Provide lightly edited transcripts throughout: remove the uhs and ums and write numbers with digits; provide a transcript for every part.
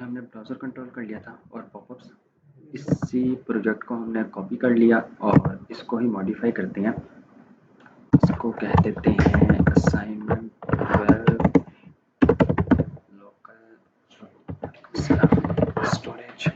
हमने browser control कर लिया था और पॉपअप्स। इसी प्रोजेक्ट को हमने कॉपी कर लिया और इसको ही मॉडिफाई करते हैं। इसको कह देते हैं असाइनमेंट 12 लोकल स्टोरेज।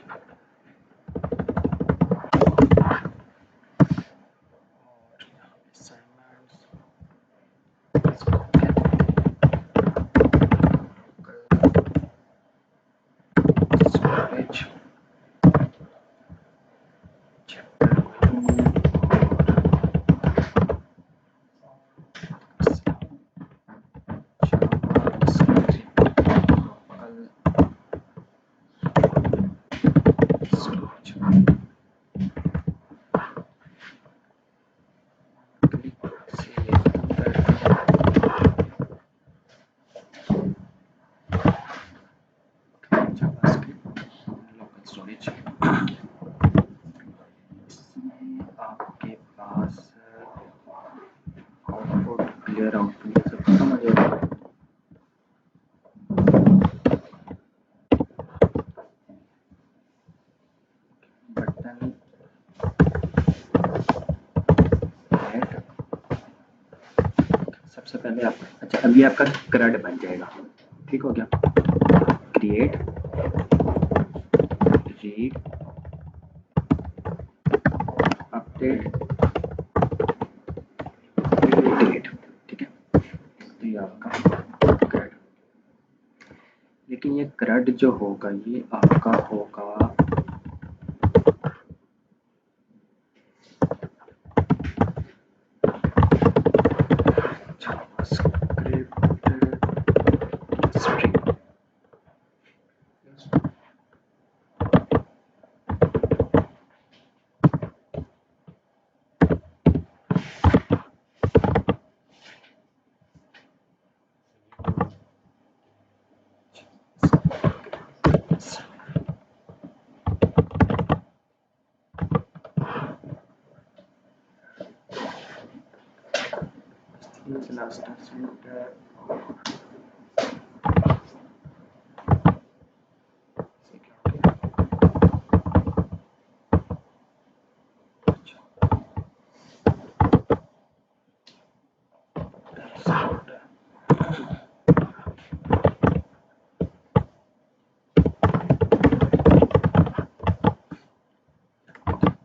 आपके पास आउटपुट क्लियर आउटपुट ये सब खत्म हो जाएगा। बटन ऐड सबसे पहले आप अच्छा अभी आपका क्रड बन जाएगा। ठीक हो गया। Create read update delete. ठीक है, तो ये आपका क्रड। लेकिन ये क्रड जो होगा ये आपका होगा स्ट्रिंग। लास्ट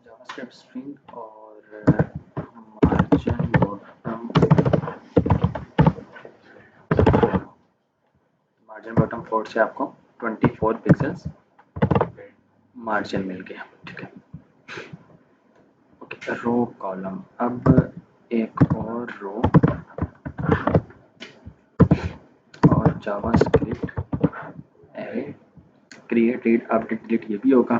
जावास्क्रिप्ट स्ट्रिंग और मार्जिन बॉटम 4 से आपको 24 पिक्सेल्स मार्जिन मिल गया। ठीक है, ओके। रो कॉलम, अब एक और रो और JavaScript array create read update delete ये भी होगा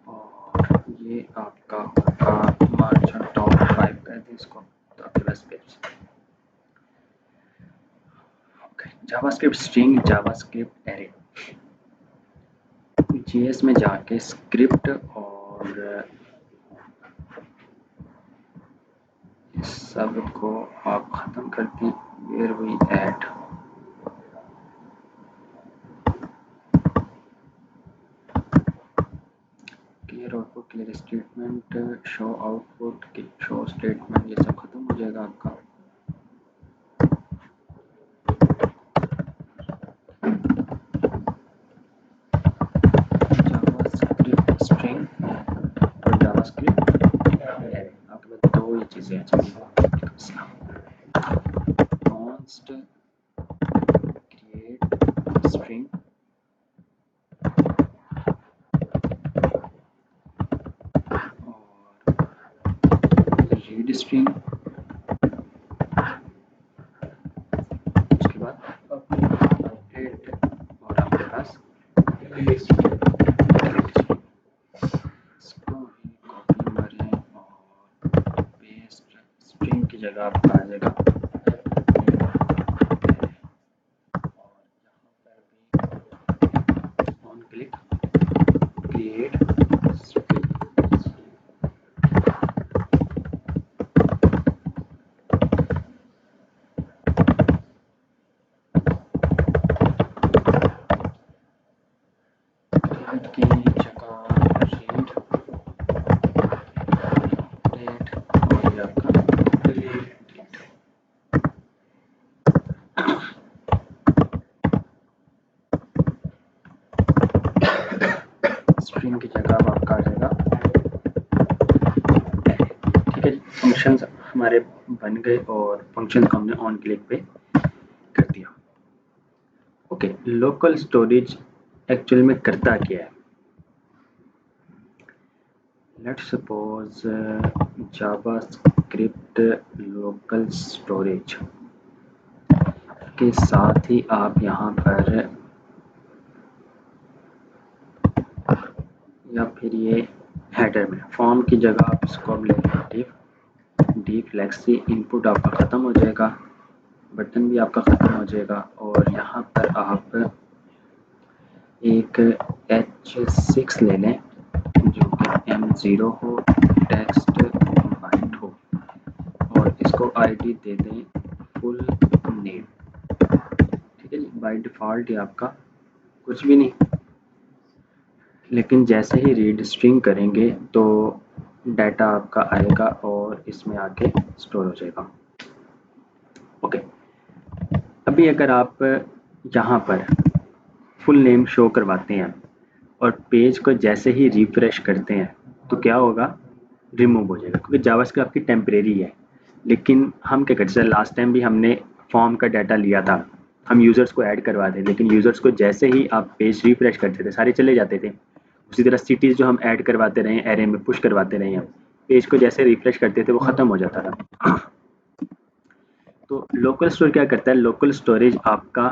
और ये आपका होगा मार्जिन टॉप 5 कर दें इसको तो आपके पास page. Okay, JavaScript string JavaScript array JS में जाके स्क्रिप्ट और इस सब को आप ख़त्म करके where we add clear output clear statement show output show statement ये सब ख़त्म हो जाएगा आपका। जावास्क्रिप्ट स्ट्रिंग और जावास्क्रिप्ट एरे आपके पास दो ही चीज़ें हैं। कॉन्स्ट क्रिएट स्ट्रिंग और रीड स्ट्रिंग। उसके बाद अपडेट और आपके पास इसको ही कॉपी मारें और पेस्ट स्ट्रिंग की जगह आपका आ जाएगा ऑन क्लिक क्रिएट फंक्शंस हमारे बन गए और फंक्शन को हमने ऑन क्लिक पे कर दिया। ओके, लोकल स्टोरेज एक्चुअल में करता क्या है? Let's suppose JavaScript local storage के साथ ही आप यहाँ पर या फिर ये हेडर में फॉर्म की जगह आप इसको अब ले लें डी फ्लेक्सी। इनपुट आपका ख़त्म हो जाएगा, बटन भी आपका ख़त्म हो जाएगा और यहाँ पर आप एक H6 ले लें जो कि M0 हो, टेक्स्ट वाइट हो और इसको आईडी दे दें फुल नेम। ठीक है जी, बाय डिफ़ॉल्ट ये आपका कुछ भी नहीं, लेकिन जैसे ही रीड स्ट्रिंग करेंगे तो डाटा आपका आएगा और इसमें आके स्टोर हो जाएगा। ओके, अभी अगर आप यहाँ पर फुल नेम शो करवाते हैं और पेज को जैसे ही रिफ्रेश करते हैं तो क्या होगा? रिमूव हो जाएगा, क्योंकि जावास्क्रिप्ट आपकी टेम्परेरी है। लेकिन हम क्या करते हैं, लास्ट टाइम भी हमने फॉर्म का डाटा लिया था, हम यूज़र्स को ऐड करवाते, लेकिन यूज़र्स को जैसे ही आप पेज रिफ्रेश करते थे सारे चले जाते थे। उसी तरह सिटीज़ जो हम ऐड करवाते रहे, एरे में पुश करवाते रहे, हम पेज को जैसे रिफ्रेश करते थे वो ख़त्म हो जाता था। तो लोकल स्टोर क्या करता है? लोकल स्टोरेज आपका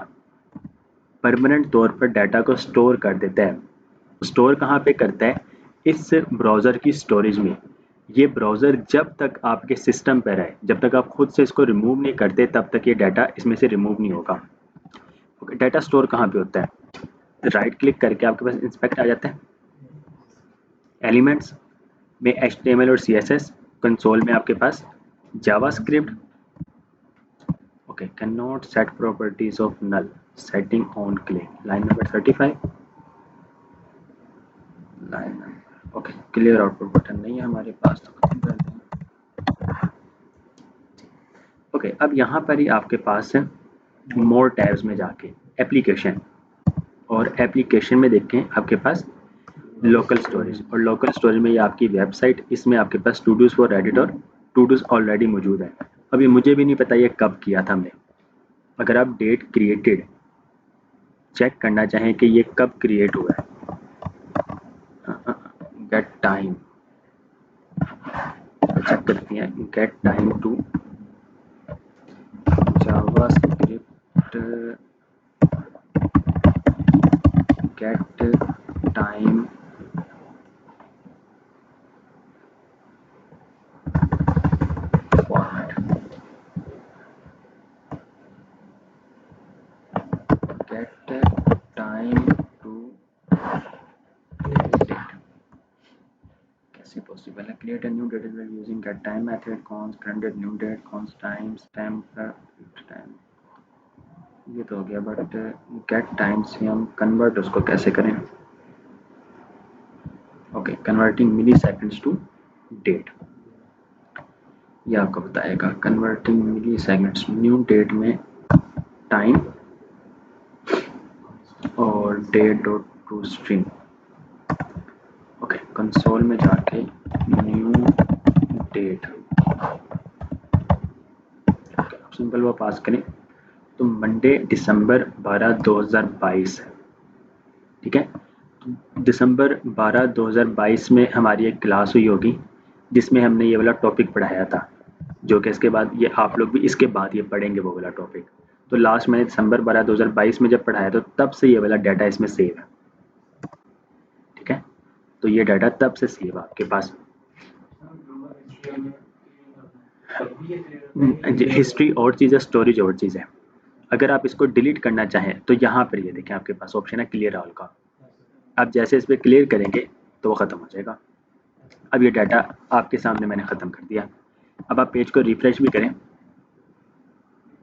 परमानेंट तौर पर डाटा को स्टोर कर देता है। स्टोर कहाँ पे करता है? इस ब्राउज़र की स्टोरेज में। ये ब्राउज़र जब तक आपके सिस्टम पर है, जब तक आप खुद से इसको रिमूव नहीं करते, तब तक ये डाटा इसमें से रिमूव नहीं होगा। ओके, डाटा स्टोर कहाँ पे होता है? राइट क्लिक करके आपके पास इंस्पेक्ट आ जाता है, एलिमेंट्स में HTML और CSS, कंसोल में आपके पास JavaScript. Okay, can not set properties of null, setting on click, line number 35, line number. Okay, clear output button नहीं है हमारे पास तो खत्म कर दें। ओके, अब यहाँ पर ही आपके पास है मोर टैब्स में जाके एप्लीकेशन, और एप्लीकेशन में देखें आपके पास लोकल स्टोरेज, और लोकल स्टोरेज में ये आपकी वेबसाइट, इसमें आपके पास टू डूज फॉर रेडिट और टू डूज ऑलरेडी मौजूद है। अभी मुझे भी नहीं पता ये कब किया था हमने। अगर आप डेट क्रिएटेड चेक करना चाहें कि ये कब क्रिएट हुआ है, गेट टाइम चेक करती हैं, get time to JavaScript, get time format, get time to date. कैसे पॉसिबल है? Create a new date using get time method, cons current date, new date, cons time stamp time, ये तो हो गया, but get time से हम convert उसको कैसे करें? Okay, converting milliseconds to date, ये आपको बताएगा। Converting milliseconds, new date में टाइम और date dot to string. Okay, console में जाके न्यू डेट, आप सिंपल वो पास करें तो मंडे दिसंबर 12 2022, ठीक है। दिसंबर 12 2022 में हमारी एक क्लास हुई होगी जिसमें हमने ये वाला टॉपिक पढ़ाया था, जो कि इसके बाद ये आप लोग भी इसके बाद ये पढ़ेंगे वो वाला टॉपिक। तो लास्ट मैंने दिसंबर 12 2022 में जब पढ़ाया तो तब से ये वाला डाटा इसमें सेव है, ठीक है। तो ये डाटा तब से सेव है आपके पास। हिस्ट्री और चीज़ है, स्टोरेज और चीज़ है। अगर आप इसको डिलीट करना चाहें तो यहाँ पर ये देखें आपके पास ऑप्शन है क्लियर ऑल का। आप जैसे इस पर क्लियर करेंगे तो वो ख़त्म हो जाएगा। अब ये डाटा आपके सामने मैंने ख़त्म कर दिया। अब आप पेज को रिफ्रेश भी करें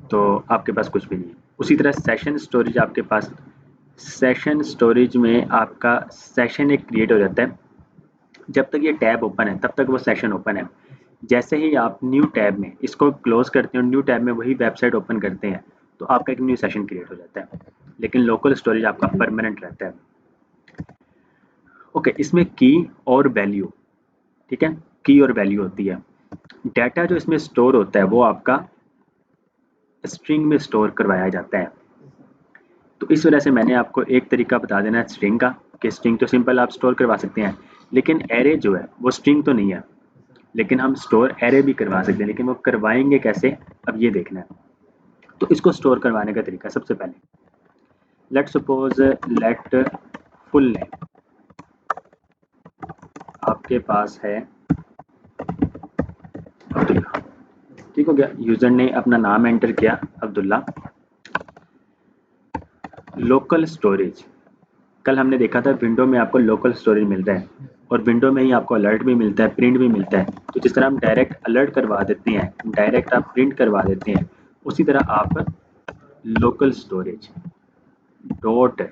तो आपके पास कुछ भी नहीं है। उसी तरह सेशन स्टोरेज आपके पास, सेशन स्टोरेज में आपका सेशन एक क्रिएट हो जाता है। जब तक ये टैब ओपन है तब तक वो सेशन ओपन है। जैसे ही आप न्यू टैब में इसको क्लोज करते हैं और न्यू टैब में वही वेबसाइट ओपन करते हैं तो आपका एक न्यू सेशन क्रिएट हो जाता है, लेकिन लोकल स्टोरेज आपका परमानेंट रहता है। ओके, इसमें की और वैल्यू, ठीक है, की और वैल्यू होती है। डाटा जो इसमें स्टोर होता है वो आपका स्ट्रिंग में स्टोर करवाया जाता है। तो इस वजह से मैंने आपको एक तरीका बता देना है स्ट्रिंग का, कि स्ट्रिंग तो सिंपल आप स्टोर करवा सकते हैं, लेकिन एरे जो है वो स्ट्रिंग तो नहीं है, लेकिन हम स्टोर एरे भी करवा सकते हैं, लेकिन वो करवाएंगे कैसे, अब ये देखना है। तो इसको स्टोर करवाने का तरीका, सबसे पहले let suppose let full name आपके पास है अब्दुल्ला, ठीक हो गया। यूजर ने अपना नाम एंटर किया अब्दुल्ला। लोकल स्टोरेज, कल हमने देखा था विंडो में आपको लोकल स्टोरेज मिल रहा है, और विंडो में ही आपको अलर्ट भी मिलता है, प्रिंट भी मिलता है। तो जिस तरह हम डायरेक्ट अलर्ट करवा देते हैं, डायरेक्ट आप प्रिंट करवा देते हैं, उसी तरह आप लोकल स्टोरेज डॉट,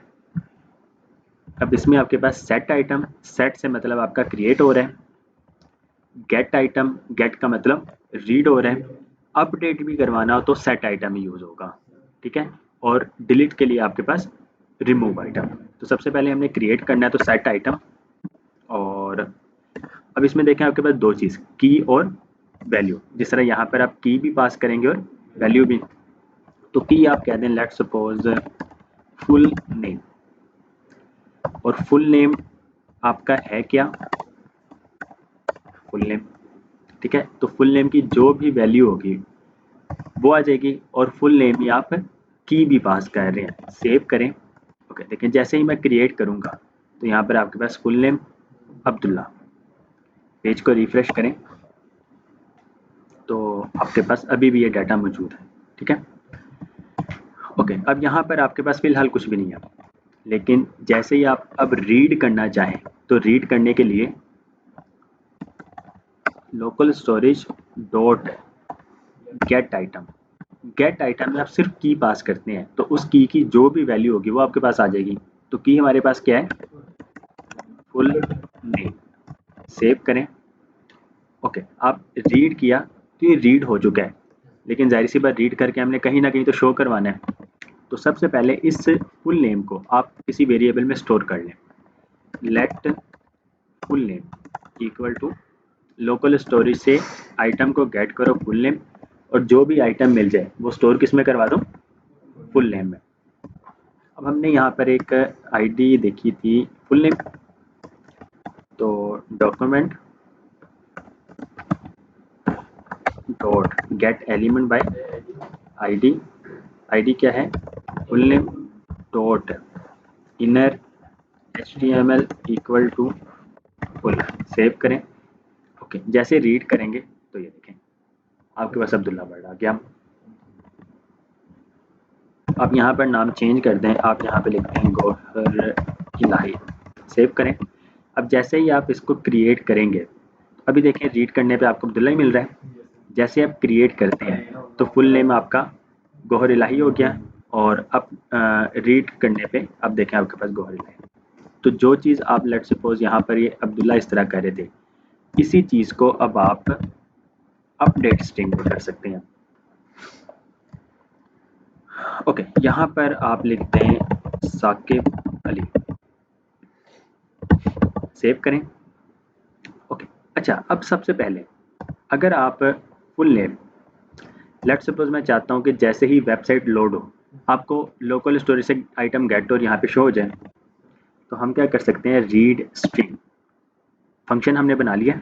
अब इसमें आपके पास सेट आइटम, सेट से मतलब आपका क्रिएट हो रहा है, गेट आइटम, गेट का मतलब रीड हो रहा है, अपडेट भी करवाना हो तो सेट आइटम ही यूज होगा, ठीक है। और डिलीट के लिए आपके पास रिमूव आइटम। तो सबसे पहले हमने क्रिएट करना है तो सेट आइटम, और अब इसमें देखें आपके पास दो चीज़, की और वैल्यू। जिस तरह यहाँ पर आप की भी पास करेंगे और वैल्यू भी, तो की आप कह दें लेट सपोज फुल नेम, और फुल नेम आपका है क्या, फुल नेम, ठीक है। तो फुल नेम की जो भी वैल्यू होगी वो आ जाएगी, और फुल नेम ही आप की भी पास कर रहे हैं। सेव करें। ओके, देखिए जैसे ही मैं क्रिएट करूँगा तो यहाँ पर आपके पास फुल नेम अब्दुल्ला, पेज को रिफ्रेश करें तो आपके पास अभी भी ये डाटा मौजूद है, ठीक है। ओके, अब यहाँ पर आपके पास फिलहाल कुछ भी नहीं है, लेकिन जैसे ही आप अब रीड करना चाहें तो रीड करने के लिए local storage dot get item, gate item में आप सिर्फ की पास करते हैं, तो उस की जो भी वैल्यू होगी वो आपके पास आ जाएगी। तो की हमारे पास क्या है, फुल नेम। सेव करें। ओके, आप रीड किया तो ये रीड हो चुका है, लेकिन जाहिर सी बात रीड करके हमने कहीं ना कहीं तो शो करवाना है। तो सबसे पहले इस फुल नेम को आप किसी वेरिएबल में स्टोर कर लें। Let full name equal to local storage से आइटम को गेट करो फुल नेम, और जो भी आइटम मिल जाए वो स्टोर किस में करवा दो, फुल नेम में। अब हमने यहाँ पर एक आईडी देखी थी फुल नेम, तो document dot get element by ID, ID क्या है, full name dot inner HTML equal to full. Save करें। ओके, जैसे रीड करेंगे तो ये देखें आपके पास अब्दुल्ला वर्ड आ गया। आप यहाँ पर नाम चेंज कर दें, आप यहाँ पे लिखते हैं गौहर इलाही। सेव करें। अब जैसे ही आप इसको क्रिएट करेंगे, अभी देखें रीड करने पे आपको अब्दुल्ला ही मिल रहा है। जैसे आप क्रिएट करते हैं तो फुल नेम आपका गौहर इलाही हो गया, और अब रीड करने पे अब देखें आपके पास गौहर इलाही। तो जो चीज़ आप लेट सपोज यहाँ पर ये अब्दुल्ला इस तरह कर रहे थे, इसी चीज़ को अब आप अपडेट स्ट्रिंग में कर सकते हैं। ओके, यहाँ पर आप लिखते हैं साकिब अली। सेव करें। ओके, अच्छा, अब सबसे पहले अगर आप फुल नेम, लेट सपोज मैं चाहता हूँ कि जैसे ही वेबसाइट लोड हो आपको लोकल स्टोरेज से आइटम गेट और यहाँ पे शो हो जाए, तो हम क्या कर सकते हैं, रीड स्ट्रिंग फंक्शन हमने बना लिया,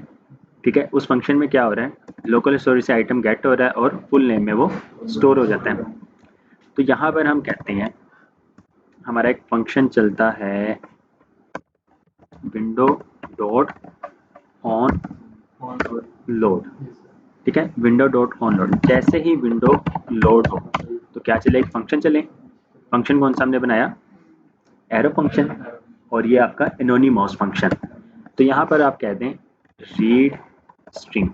ठीक है। उस फंक्शन में क्या हो रहा है, लोकल स्टोरेज से आइटम गेट हो रहा है और फुल नेम में वो स्टोर हो जाता है। तो यहाँ पर हम कहते हैं हमारा एक फंक्शन चलता है विंडो डॉट ऑन लोड, ठीक है। विंडो डॉट ऑन लोड, जैसे ही विंडो लोड हो तो क्या चले, एक फंक्शन चले। फंक्शन कौन सा हमने बनाया, एरो फंक्शन, और ये आपका एनोनिमस फंक्शन। तो यहाँ पर आप कहते हैं रीड स्ट्रिंग।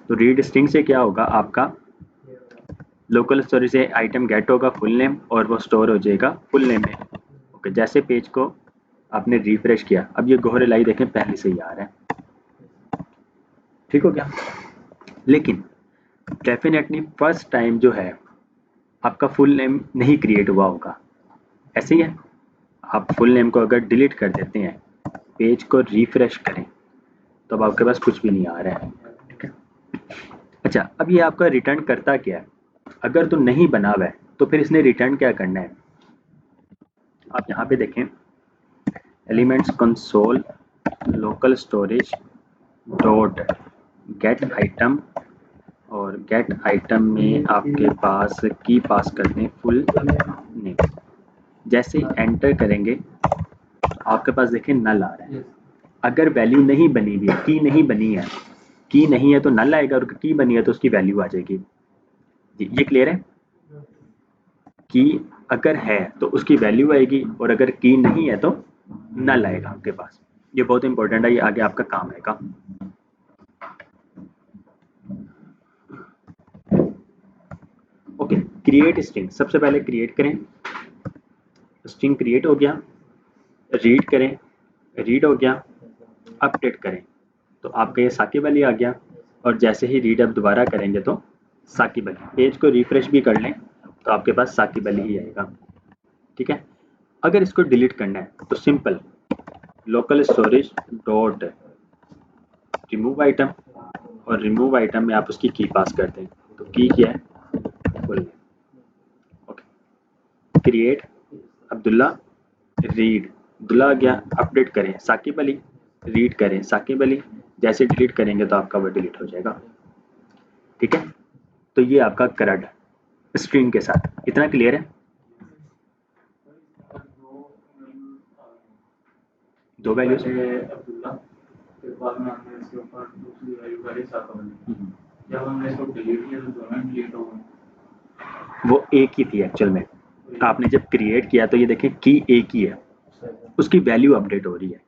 तो रीड स्ट्रिंग से क्या होगा, आपका लोकल स्टोरेज से आइटम गेट होगा फुल नेम और वो स्टोर हो जाएगा फुल नेम में। ओके, जैसे पेज को आपने रिफ्रेश किया, अब ये गोहर लाई देखें पहले से ही आ रहा है, ठीक हो गया। लेकिन डेफिनेटली फर्स्ट टाइम जो है आपका फुल नेम नहीं क्रिएट हुआ होगा, ऐसे ही है। आप फुल नेम को अगर डिलीट कर देते हैं, पेज को रिफ्रेश करें, तो अब आपके पास कुछ भी नहीं आ रहा है। अच्छा, अब ये आपका रिटर्न करता क्या है? अगर तो नहीं बना हुआ है तो फिर इसने रिटर्न क्या करना है? आप यहाँ पे देखें, elements console local storage dot get item, और गेट आइटम में आपके पास की पास कर दें फुल नेम। जैसे एंटर करेंगे आपके पास देखें नल आ रहा है। अगर वैल्यू नहीं बनी हुई है, की नहीं बनी है, की नहीं है तो नल आएगा, और की बनी है तो उसकी वैल्यू आ जाएगी। ये क्लियर है? की अगर है तो उसकी वैल्यू आएगी, और अगर की नहीं है तो नल आएगा आपके पास। ये बहुत इंपॉर्टेंट है, ये आगे आपका काम आएगा। ओके, क्रिएट स्ट्रिंग, सबसे पहले क्रिएट करें। स्ट्रिंग क्रिएट हो गया, रीड करें, रीड हो गया, अपडेट करें तो आपका ये साकिब अली आ गया। और जैसे ही रीड अब दोबारा करेंगे तो साकिब अली, पेज को रिफ्रेश भी कर लें तो आपके पास साकिब अली ही आएगा। ठीक है, अगर इसको डिलीट करना है तो simple local storage dot remove item, और रिमूव आइटम में आप उसकी की पास कर दें। तो की क्या है? Full. Okay, create Abdullah, read Abdullah आ गया, अपडेट करें साकिब अली, रीड करें साकिब अली। जैसे डिलीट करेंगे तो आपका वो डिलीट हो जाएगा। ठीक है, तो ये आपका करड स्ट्रिंग के साथ, इतना क्लियर है? दो वैल्यूज बाद में हमने इसके ऊपर दूसरी वैल्यू का हिस्सा जब हमने इसको डिलीट किया तो दोनों डिलीट हो गए। वो एक ही थी एक्चुअल में, आपने जब क्रिएट किया तो ये देखें की एक ही है, उसकी वैल्यू अपडेट हो रही है।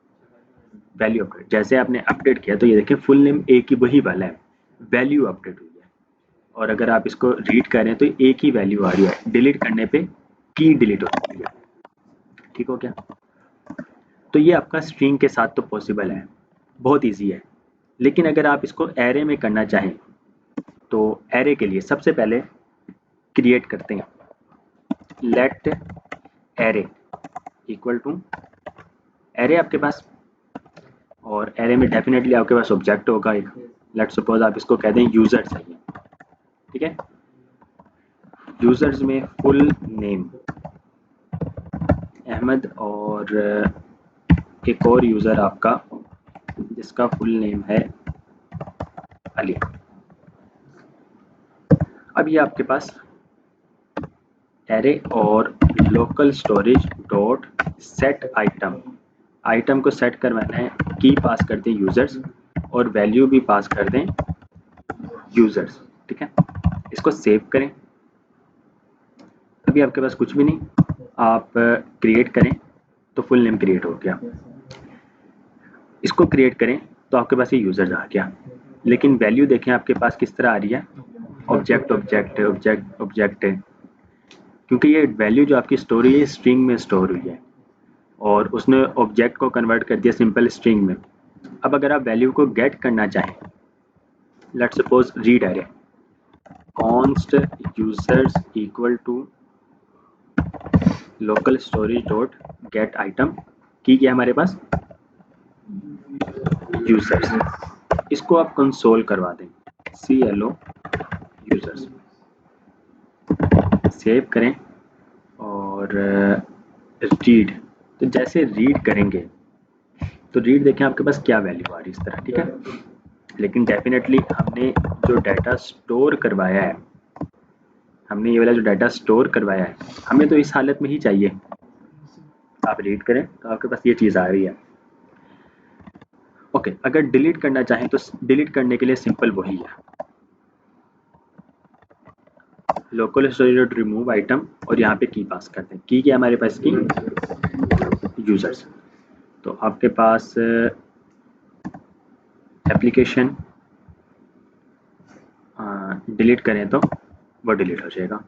वैल्यू अपडेट जैसे आपने अपडेट किया तो ये देखें फुल नेम एक ही वही वाला है, वैल्यू अपडेट हुई है। और अगर आप इसको रीड करें तो एक ही वैल्यू आ रही है, डिलीट करने पे की डिलीट हो जाती है। ठीक हो गया? तो ये आपका स्ट्रिंग के साथ तो पॉसिबल है, बहुत इजी है। लेकिन अगर आप इसको एरे में करना चाहें तो एरे के लिए सबसे पहले क्रिएट करते हैं let array equal to array आपके पास, और एरे में डेफिनेटली आपके पास ऑब्जेक्ट होगा एक। लेट सपोज आप इसको कह दें यूजर्स है ये। ठीक है, यूजर्स में फुल नेम अहमद, और एक और यूज़र आपका जिसका फुल नेम है अली। अब ये आपके पास एरे और local storage dot set item, item को सेट करवाना है, की पास कर दें यूज़र्स और वैल्यू भी पास कर दें यूज़र्स। ठीक है, इसको सेव करें। अभी आपके पास कुछ भी नहीं, आप क्रिएट करें तो फुल नेम क्रिएट हो गया। इसको क्रिएट करें तो आपके पास ये यूज़र्स आ गया, लेकिन वैल्यू देखें आपके पास किस तरह आ रही है, ऑब्जेक्ट ऑब्जेक्ट ऑब्जेक्ट ऑब्जेक्ट, क्योंकि ये वैल्यू जो आपकी स्टोर हुई है स्ट्रिंग में स्टोर हुई है और उसने ऑब्जेक्ट को कन्वर्ट कर दिया सिंपल स्ट्रिंग में। अब अगर आप वैल्यू को गेट करना चाहें, let's suppose read array const users equal to local storage dot get item, की क्या है हमारे पास यूजर्स। इसको आप कंसोल करवा दें CLO यूजर्स, सेव करें और रीड। तो जैसे रीड करेंगे तो रीड देखें आपके पास क्या वैल्यू आ रही है इस तरह। ठीक है, लेकिन डेफिनेटली हमने जो डाटा स्टोर करवाया है, हमने ये वाला जो डाटा स्टोर करवाया है हमें तो इस हालत में ही चाहिए। आप रीड करें तो आपके पास ये चीज़ आ रही है। ओके, अगर डिलीट करना चाहें तो डिलीट करने के लिए सिंपल वही है, local storage dot remove item और यहाँ पे की पास करते हैं। की क्या हमारे पास की यूजर्स। तो आपके पास एप्लीकेशन डिलीट करें तो वो डिलीट हो जाएगा,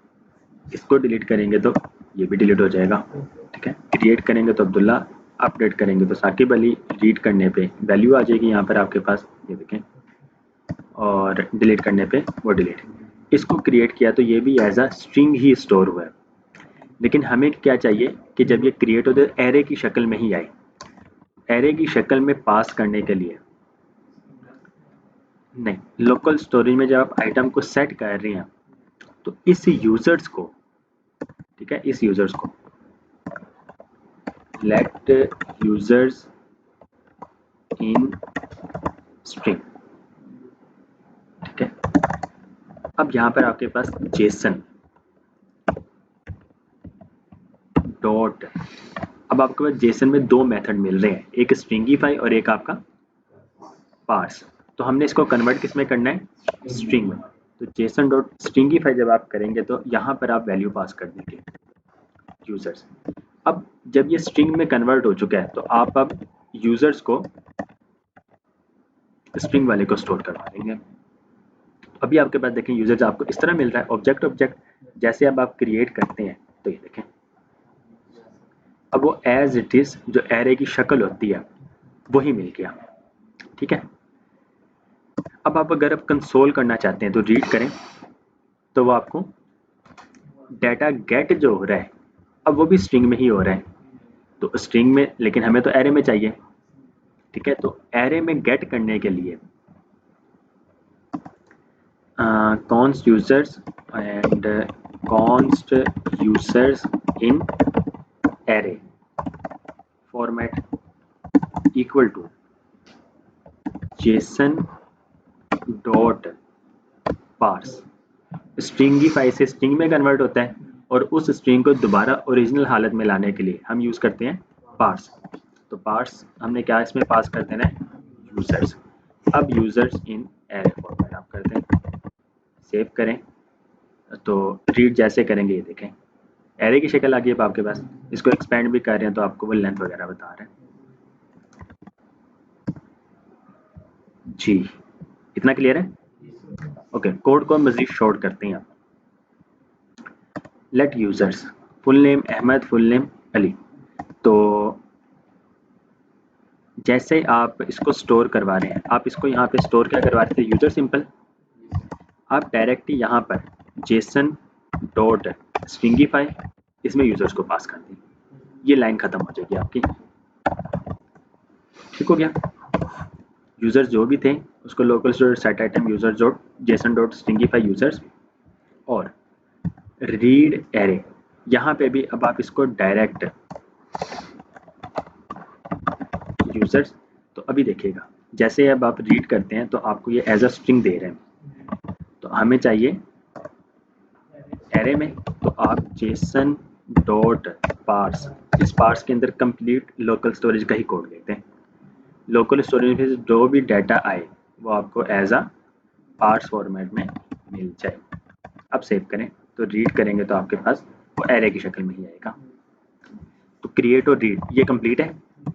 इसको डिलीट करेंगे तो ये भी डिलीट हो जाएगा। ठीक है, क्रिएट करेंगे तो अब्दुल्ला, अपडेट करेंगे तो साकिब अली, रीड करने पे वैल्यू आ जाएगी यहाँ पर आपके पास, ये देखें, और डिलीट करने पे वो डिलीट। इसको क्रिएट किया तो ये भी एज अ स्ट्रिंग ही स्टोर हुआ है, लेकिन हमें क्या चाहिए कि जब ये क्रिएट हो तो एरे की शक्ल में ही आए। एरे की शक्ल में पास करने के लिए नहीं, लोकल स्टोरेज में जब आप आइटम को सेट कर रहे हैं तो इस यूजर्स को, ठीक है, इस यूजर्स को लेट यूजर्स इन स्ट्रिंग, ठीक है। अब यहाँ पर आपके पास जेसन डॉट, अब आपके पास जेसन में दो मेथड मिल रहे हैं, एक स्ट्रिंगीफाई और एक आपका पार्स। तो हमने इसको कन्वर्ट किस में करना है, स्ट्रिंग में। तो जेसन डॉट स्ट्रिंगीफाई जब आप करेंगे तो यहाँ पर आप वैल्यू पास कर देंगे यूजर्स। अब जब ये स्ट्रिंग में कन्वर्ट हो चुका है तो आप अब यूजर्स को स्ट्रिंग वाले को स्टोर करवा देंगे। अभी आपके पास देखें यूजर्स आपको इस तरह मिल रहा है, ऑब्जेक्ट ऑब्जेक्ट जैसे अब आप क्रिएट करते हैं तो ये देखें अब वो एज इट इज जो एरे की शक्ल होती है वही मिल गया, ठीक है। अब आप अगर आप कंसोल करना चाहते हैं तो रीड करें तो वो आपको डाटा गेट जो हो रहा है अब वो भी स्ट्रिंग में ही हो रहा है, तो स्ट्रिंग में, लेकिन हमें तो एरे में चाहिए, ठीक है। तो एरे में गेट करने के लिए const users and const users in array format equal to json dot parse। Stringify से स्ट्रिंग में कन्वर्ट होता है और उस स्ट्रिंग को दोबारा ओरिजिनल हालत में लाने के लिए हम यूज़ करते हैं पार्स। तो पार्स हमने क्या इसमें पास कर देना है, यूजर्स। अब यूजर्स इन एरे फॉर्मेट आप करते हैं, सेव करें तो रीड जैसे करेंगे ये देखें एरे की शक्ल आ गई अब आपके पास। इसको एक्सपेंड भी कर रहे हैं तो आपको वो लेंथ वगैरह बता रहे हैं। जी, इतना क्लियर है? ओके, कोड को मजीद शॉर्ट करते हैं। Let users, full name Ahmad, full name Ali. तो जैसे आप इसको स्टोर करवा रहे हैं, आप इसको यहाँ पे स्टोर क्या करवा रहे थे, यूजर सिंपल। आप डायरेक्ट यहाँ पर जेसन डॉट स्ट्रिंगीफाई इसमें यूजर्स को पास कर दें, ये लाइन खत्म हो जाएगी आपकी, ठीक हो गया। यूजर्स जो भी थे उसको local storage set item users dot JSON dot stringify users और रीड एरे। यहाँ पे भी अब आप इसको डायरेक्ट यूजर्स, तो अभी देखिएगा जैसे अब आप रीड करते हैं तो आपको ये एज अ स्ट्रिंग दे रहे हैं, तो हमें चाहिए एरे में, तो आप जेसन डॉट पार्स, इस पार्स के अंदर कंप्लीट लोकल स्टोरेज का ही कोड देते हैं। लोकल स्टोरेज में जो भी डाटा आए वो आपको एज अ पार्स फॉर्मेट में मिल जाए। अब सेव करें तो रीड करेंगे तो आपके पास वो एरे की शक्ल में ही आएगा। तो क्रिएट और रीड ये कंप्लीट है,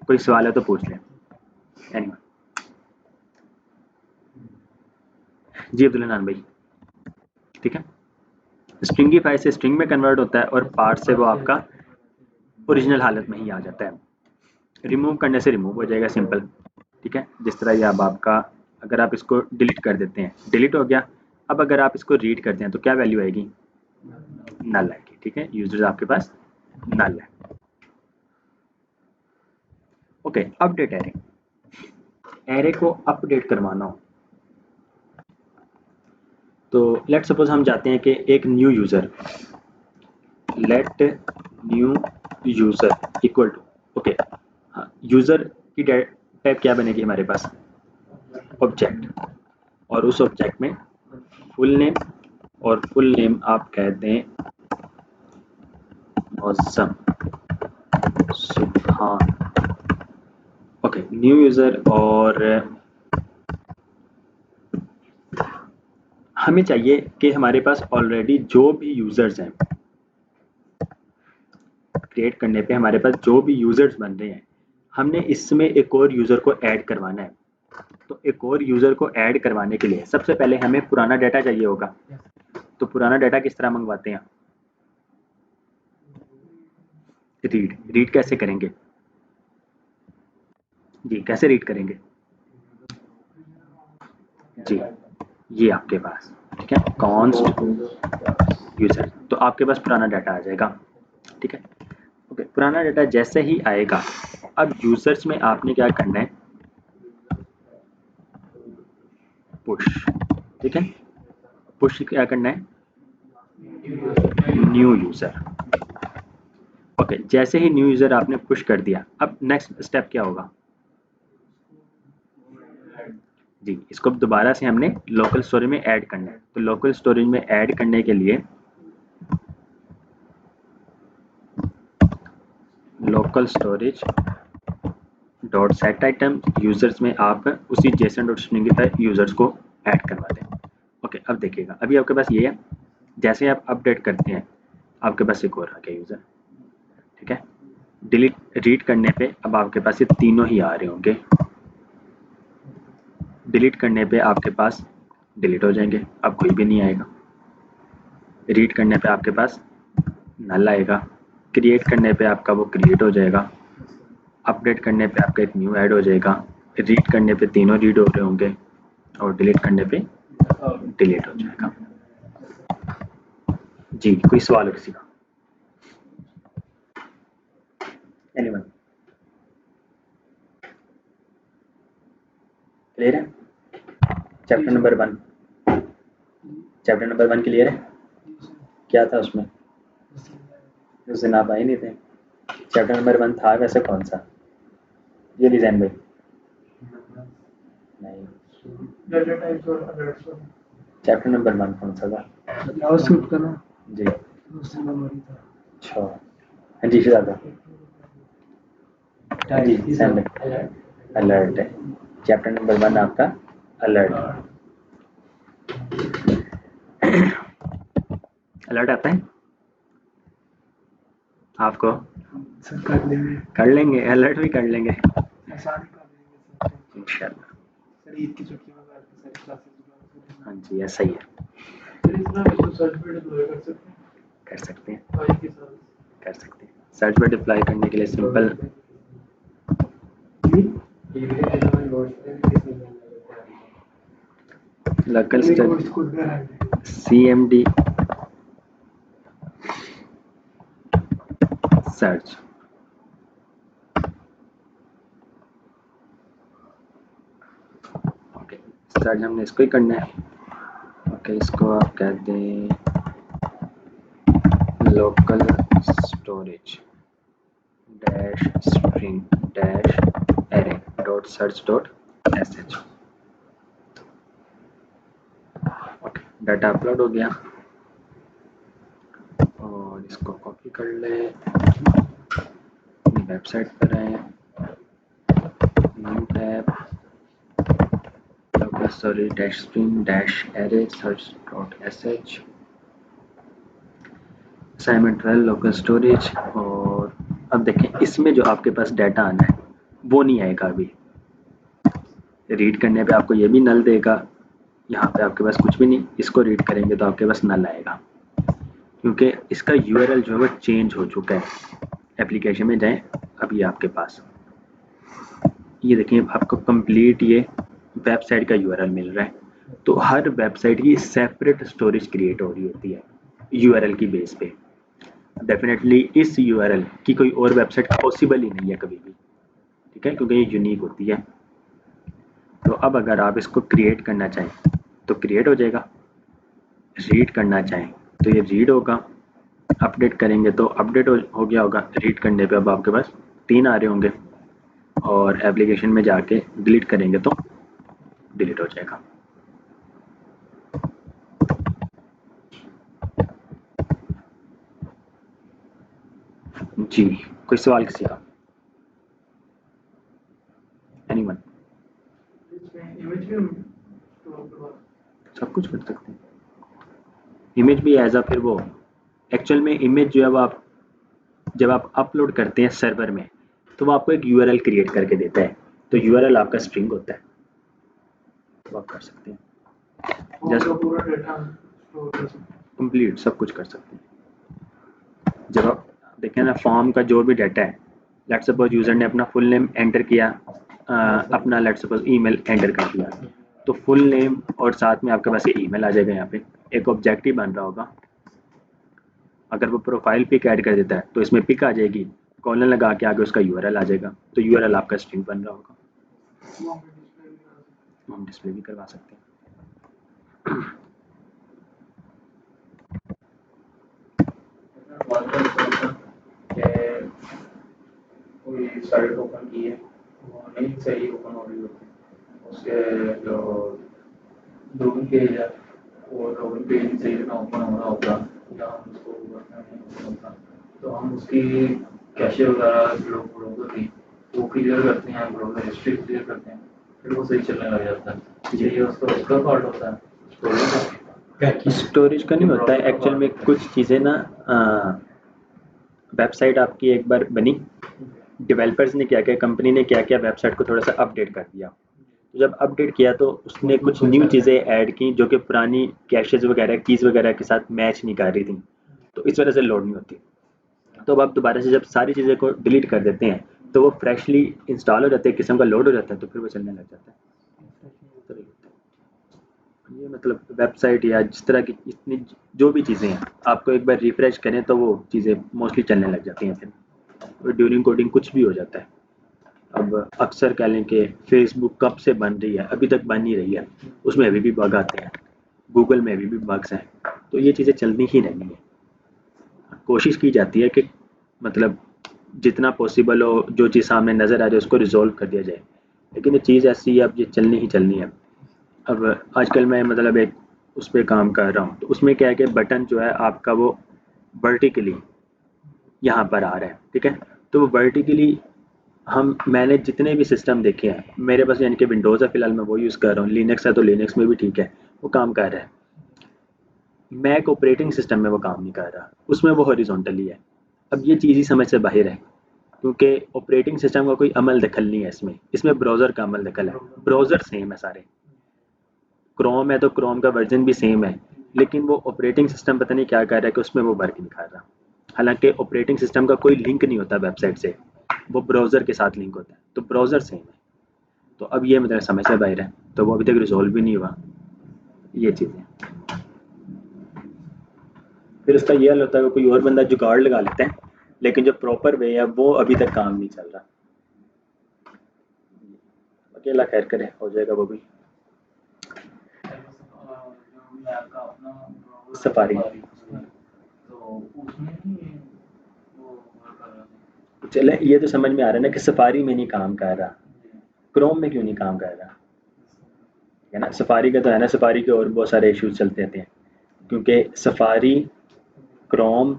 कोई सवाल है तो पूछ लें। एनीवन? जी अब्दुल हनान भाई, ठीक है। स्ट्रिंगीफाई से स्ट्रिंग में कन्वर्ट होता है और पार्स से वो आपका ओरिजिनल हालत में ही आ जाता है। रिमूव करने से रिमूव हो जाएगा, सिंपल, ठीक है। जिस तरह ये अब आपका, अगर आप इसको डिलीट कर देते हैं, डिलीट हो गया। अब अगर आप इसको रीड करते हैं तो क्या वैल्यू आएगी, नल आएगी, ठीक है। यूजर्स आपके पास नल है। ओके, अपडेट एरे, एरे को अपडेट करवाना हो तो लेट सपोज हम चाहते हैं कि एक new user, let new user equal to, okay हाँ, यूजर की टाइप क्या बनेगी हमारे पास, ऑब्जेक्ट, और उस ऑब्जेक्ट में फुल नेम, और फुल नेम आप कहते हैं मौसम सुभान। ओके, न्यू यूजर, और हमें चाहिए कि हमारे पास ऑलरेडी जो भी यूजर्स हैं, क्रिएट करने पे हमारे पास जो भी यूजर्स बन रहे हैं, हमने इसमें एक और यूजर को ऐड करवाना है। तो एक और यूजर को ऐड करवाने के लिए सबसे पहले हमें पुराना डाटा चाहिए होगा। तो पुराना डाटा किस तरह मंगवाते हैं, रीड। रीड कैसे करेंगे जी, कैसे रीड करेंगे जी, ये आपके पास, ठीक है, कॉन्स्ट यूजर, तो आपके पास पुराना डाटा आ जाएगा, ठीक है। ओके, पुराना डाटा जैसे ही आएगा, अब यूजर्स में आपने क्या करना है, पुट, पुश, ठीक है। पुश क्या करना है, न्यू यूज़र। ओके, जैसे ही न्यू यूज़र आपने पुश कर दिया, अब नेक्स्ट स्टेप क्या होगा जी, इसको दोबारा से हमने लोकल स्टोरेज में ऐड करना है। तो लोकल स्टोरेज में ऐड करने के लिए local storage dot set item users में आप उसी जेसन डॉट स्ट्रिंग की तरह यूजर्स को ऐड करवा दें। ओके, अब देखिएगा, अभी आपके पास ये है, जैसे आप अपडेट करते हैं आपके पास एक और आ गया यूज़र, ठीक है। डिलीट रीड करने पे अब आपके पास ये तीनों ही आ रहे होंगे, डिलीट करने पे आपके पास डिलीट हो जाएंगे, अब कोई भी नहीं आएगा। रीड करने पे आपके पास नल आएगा, क्रिएट करने पे आपका वो क्रिएट हो जाएगा, अपडेट करने पे आपका एक न्यू ऐड हो जाएगा, रीड करने पे तीनों रीड हो रहे होंगे और डिलीट करने पे डिलीट हो जाएगा। जी, कोई सवाल हो किसी का? एनीवन? क्लियर है? Chapter number 1, chapter number 1 clear है? क्या था उसमें? उस दिन आप आए नहीं थे। चैप्टर नंबर 1 था वैसे कौन सा? ये डिजाइन भाई नहीं, चैप्टर नंबर 1 कौन सा था जी? अच्छा, हाँ जी, फिर हाँ जी, अलर्ट है, चैप्टर नंबर 1 आपका अलर्ट है। अलर्ट आता है आपको? कर लेंगे, अलर्ट भी कर लेंगे इंशाल्लाह। हाँ जी, ऐसा ही है, कर सकते हैं, कर सकते हैं। सर्च पे डिप्लॉय करने के लिए simple local CMD search, okay, search हमने इसको ही करना है। ओके, इसको आप कह दें local storage dash string dash array dot search dot sh। Okay, data upload हो गया और इसको कॉपी कर ले, अपनी वेबसाइट पर आए, new tab, local storage dash string dash array search dot sh, assignment 12 local storage. और अब देखें, इसमें जो आपके पास डाटा आना है वो नहीं आएगा अभी। रीड करने पे आपको ये भी नल देगा, यहाँ पे आपके पास कुछ भी नहीं, इसको रीड करेंगे तो आपके पास नल आएगा, क्योंकि इसका URL जो है वो चेंज हो चुका है। एप्लीकेशन में जाएं, अभी आपके पास ये देखिए, आपको कंप्लीट ये वेबसाइट का URL मिल रहा है। तो हर वेबसाइट की सेपरेट स्टोरेज क्रिएट हो रही होती है URL की बेस पे। डेफिनेटली इस URL की कोई और वेबसाइट पॉसिबल ही नहीं है कभी भी, ठीक है, क्योंकि ये यूनिक होती है। तो अब अगर आप इसको क्रिएट करना चाहें तो क्रिएट हो जाएगा, रीड करना चाहें तो ये रीड होगा, अपडेट करेंगे तो अपडेट हो गया होगा, रीड करने पे अब आपके पास 3 आ रहे होंगे और एप्लीकेशन में जाके डिलीट करेंगे तो डिलीट हो जाएगा। जी, कोई सवाल किसी का? एनीवन? सब कुछ कर सकते हैं, इमेज भी एज अ, फिर वो एक्चुअल में इमेज जो है वो आप जब आप अपलोड करते हैं सर्वर में तो वो आपको एक URL क्रिएट करके देता है, तो URL आपका स्ट्रिंग होता है, तो आप कर सकते हैं, जस्ट कंप्लीट सब कुछ कर सकते हैं। जब आप देखें ना, फॉर्म का जो भी डाटा है, लेट्स सपोज यूज़र ने अपना फुल नेम एंटर किया, अपना लेट्स सपोज ईमेल एंटर कर दिया, तो फुल नेम और साथ में आपके पास ये ईमेल आ जाएगा, यहाँ पे एक ऑब्जेक्टिव बन रहा होगा। अगर वो प्रोफाइल पिक ऐड कर देता है तो इसमें पिक आ जाएगी, कॉलन लगा के आगे उसका URL आ जाएगा, तो URL आपका स्ट्रिंग बन रहा होगा, हम डिस्प्ले भी करवा सकते हैं। वेबसाइट ओपन की है वो नहीं सही ओपन हो रही होती, उसके जो लॉगिन पेज है वो लॉगिन पेज नहीं सही ना ओपन हो रहा होता या हम उसको नहीं ओपन होता, तो हम उसकी कैशे वगैरह ब्राउज़र की वो क्लियर करते हैं, ब्राउज़र हिस्ट्री क्लियर करते हैं, फिर वो सही चलने लग जाता है। ये उसका पार्ट होता है स्टोरेज का नहीं होता है एक्चुअल में। कुछ चीज़ें ना वेबसाइट आपकी एक बार बनी, डेवलपर्स ने क्या किया, कंपनी ने क्या किया, वेबसाइट को थोड़ा सा अपडेट कर दिया। तो जब अपडेट किया तो उसने कुछ न्यू चीज़ें ऐड की जो कि पुरानी कैशेज वगैरह कीज़ वगैरह के साथ मैच नहीं कर रही थी, तो इस वजह से लोड नहीं होती। तो अब आप दोबारा से जब सारी चीज़ें को डिलीट कर देते हैं तो वो फ्रेशली इंस्टॉल हो जाते हैं, किस्म का लोड हो जाता है, तो फिर वो चलने लग जाता है। ये मतलब वेबसाइट या जिस तरह की इतनी जो भी चीज़ें हैं, आपको एक बार रिफ्रेश करें तो वो चीज़ें मोस्टली चलने लग जाती हैं। फिर ड्यूरिंग कोडिंग कुछ भी हो जाता है। अब अक्सर कह लें कि फेसबुक कब से बन रही है, अभी तक बन ही रही है, उसमें अभी भी बग आते हैं, गूगल में अभी भी बग्स हैं, तो ये चीज़ें चलनी ही रहनी है। कोशिश की जाती है कि मतलब जितना पॉसिबल हो जो चीज़ सामने नज़र आ जाए उसको रिजॉल्व कर दिया जाए, लेकिन ये चीज़ ऐसी है, अब ये चलनी ही चलनी है। अब आजकल मैं मतलब एक उस पर काम कर रहा हूँ, तो उसमें क्या है कि बटन जो है आपका वो वर्टिकली यहाँ पर आ रहा है, ठीक है। तो वो वर्टिकली मैंने जितने भी सिस्टम देखे हैं, मेरे पास यानी कि विंडोज़ है फ़िलहाल, मैं वो यूज़ कर रहा हूँ। लिनक्स है तो लिनक्स में भी ठीक है, वो काम कर रहा है। मैक ऑपरेटिंग सिस्टम में वो काम नहीं कर रहा, उसमें वो हॉरिजॉन्टली है। अब ये चीज़ ही समझ से बाहर है, क्योंकि ऑपरेटिंग सिस्टम का कोई अमल दखल नहीं है इसमें, इसमें ब्राउज़र का अमल दखल है। ब्राउज़र सेम है सारे, क्रोम है तो क्रोम का वर्जन भी सेम है, लेकिन वो ऑपरेटिंग सिस्टम पता नहीं क्या कर रहा है कि उसमें वो वर्क नहीं कर रहा। हालांकि ऑपरेटिंग सिस्टम का कोई लिंक नहीं होता वेबसाइट से, वो ब्राउज़र के साथ लिंक होता है, तो ब्राउज़र सेम है। तो अब ये मतलब समझ से बाहर है, तो वो अभी तक रिजॉल्व भी नहीं हुआ ये चीज़ें। फिर उसका ये हाल होता है कि कोई और बंदा जुगाड़ लगा लेता है, लेकिन जो प्रॉपर वे है वो अभी तक काम नहीं चल रहा। अकेला खैर करे, हो जाएगा वो भी। सफारी चले, ये तो समझ में आ रहा है ना कि सफारी में नहीं काम कर रहा, क्रोम में क्यों नहीं काम कर रहा है ना। सफारी का तो है ना, सफारी के और बहुत सारे इश्यूज चलते रहते हैं, क्योंकि सफारी, क्रोम,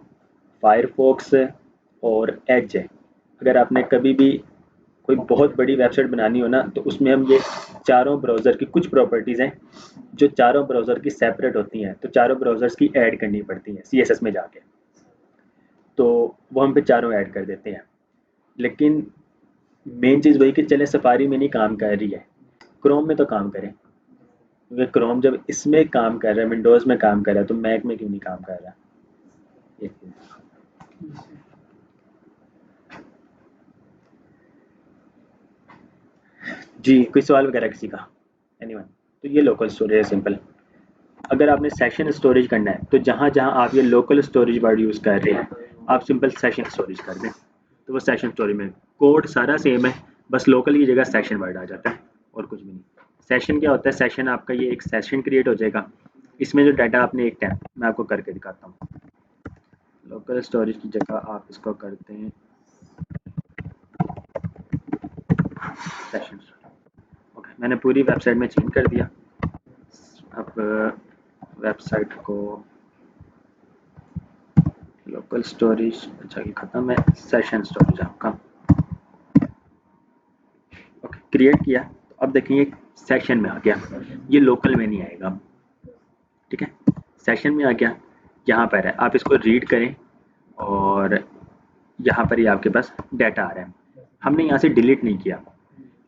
फायरफॉक्स और एज है। अगर आपने कभी भी कोई बहुत बड़ी वेबसाइट बनानी हो ना, तो उसमें हम ये चारों ब्राउज़र की कुछ प्रॉपर्टीज़ हैं जो चारों ब्राउज़र की सेपरेट होती हैं, तो चारों ब्राउज़र्स की ऐड करनी पड़ती हैं CSS में जाके, तो वो हम पे चारों ऐड कर देते हैं। लेकिन मेन चीज़ वही कि चले सफारी में नहीं काम कर रही है, क्रोम में तो काम करें, क्योंकि क्रोम जब इसमें काम कर रहा है, विंडोज़ में काम कर रहा है, तो मैक में क्यों नहीं काम कर रहा। जी, कोई सवाल वगैरह किसी का? एनीवन? तो ये लोकल स्टोरेज है सिंपल। अगर आपने सेशन स्टोरेज करना है, तो जहाँ-जहाँ आप ये लोकल स्टोरेज वर्ड यूज़ कर रहे हैं, आप सिंपल सेशन स्टोरेज कर दें, तो वो सेशन स्टोरेज में कोड सारा सेम है, बस लोकल की जगह सेशन वर्ड आ जाता है और कुछ भी नहीं। सेशन क्या होता है, सेशन आपका ये एक सेशन क्रिएट हो जाएगा, इसमें जो डाटा आपने एक टाइम, मैं आपको करके दिखाता हूँ। लोकल स्टोरेज की जगह आप इसको करते हैं सेशन। ओके, मैंने पूरी वेबसाइट में चेंज कर दिया। अब वेबसाइट को लोकल स्टोरेज अच्छा कि ख़त्म है, सेशन स्टोरेज आपका ओके क्रिएट किया। तो अब देखिए सेशन में आ गया, ये लोकल में नहीं आएगा, ठीक है, सेशन में आ गया, यहाँ पर है, आप इसको रीड करें और यहाँ पर ही आपके पास डाटा आ रहा है, हमने यहाँ से डिलीट नहीं किया।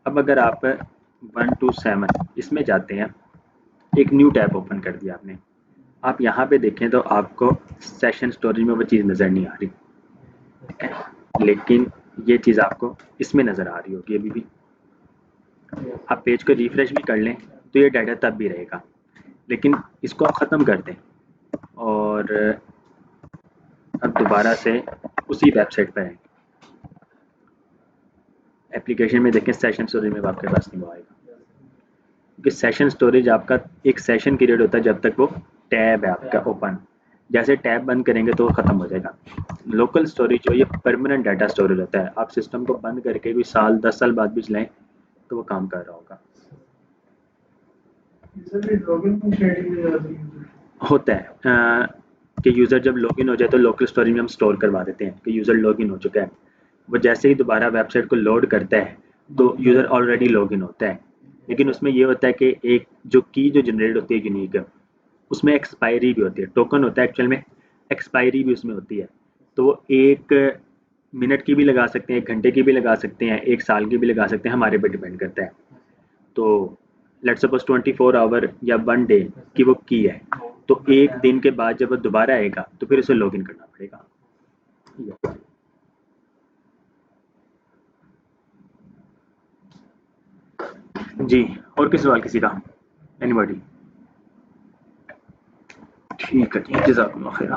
अब अगर आप 127 इसमें जाते हैं, एक न्यू टैब ओपन कर दिया आपने, आप यहाँ पे देखें तो आपको सेशन स्टोरेज में वो चीज़ नज़र नहीं आ रही, ठीक है, लेकिन ये चीज़ आपको इसमें नज़र आ रही होगी अभी भी। आप पेज को रिफ्रेश भी कर लें तो ये डाटा तब भी रहेगा, लेकिन इसको आप ख़त्म कर दें और अब दोबारा से उसी वेबसाइट पर आएँ, एप्लीकेशन में देखें सेशन स्टोरेज में आपके पास नहीं आएगा, क्योंकि सेशन स्टोरेज आपका एक सेशन पीरियड होता है जब तक वो टैब है आपका ओपन, जैसे टैब बंद करेंगे तो वो ख़त्म हो जाएगा। लोकल स्टोरेज जो ये परमानेंट डाटा स्टोरेज होता है, आप सिस्टम को बंद करके भी साल 10 साल बाद भी चलाएं तो वो काम कर रहा होगा। होता है कि यूज़र जब लॉगिन हो जाए तो लोकल स्टोरेज में हम स्टोर करवा देते हैं कि यूज़र लॉगिन हो चुका है, वो जैसे ही दोबारा वेबसाइट को लोड करता है तो यूज़र ऑलरेडी लॉगिन होता है। लेकिन उसमें ये होता है कि एक जो की जो जनरेट होती है यूनिक है, उसमें एक्सपायरी भी होती है, टोकन होता है एक्चुअल में, एक्सपायरी भी उसमें होती है। तो वो 1 मिनट की भी लगा सकते हैं, 1 घंटे की भी लगा सकते हैं, 1 साल की भी लगा सकते हैं, हमारे पे डिपेंड करता है। तो लेट्स सपोज 24 आवर या 1 डे की वो की है, तो 1 दिन के बाद जब वो दोबारा आएगा तो फिर उसे लॉगिन करना पड़ेगा। जी, और किस सवाल किसी का? एनीबॉडी? ठीक है जी, जज़ाकुमुल्लाह खैर।